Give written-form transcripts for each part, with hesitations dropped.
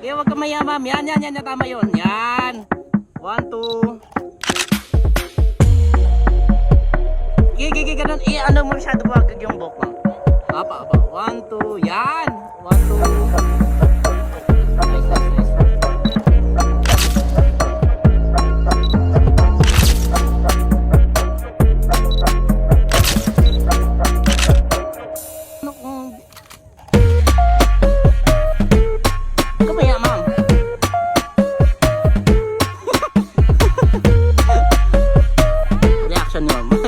Okay, huwag ka maya, ma'am. Yan, yan, yan. Tama yun. Yan. 1, 2. Ganun. Ano mo masyado wag yung buhok mo. Apa. 1, 2. Yan. 1, 2. Nice, nice, nice. Ano kung... Kamaya, ma'am. Reaction niyo, ma'am. 1,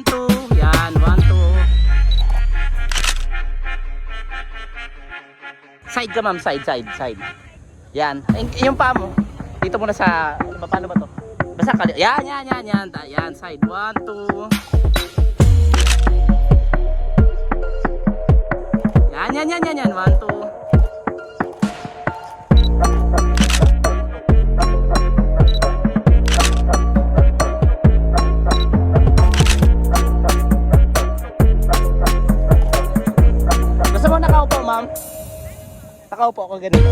2. Yan, 1, 2. Side ka, ma'am. Side. Yan. Yung paa mo. Dito muna sa... Paano ba to? Basta kali... Yan. Yan, side. 1, 2. Yan. 1, 2. Gusto mo nakaupo, ma'am? Nakaupo ako ganito.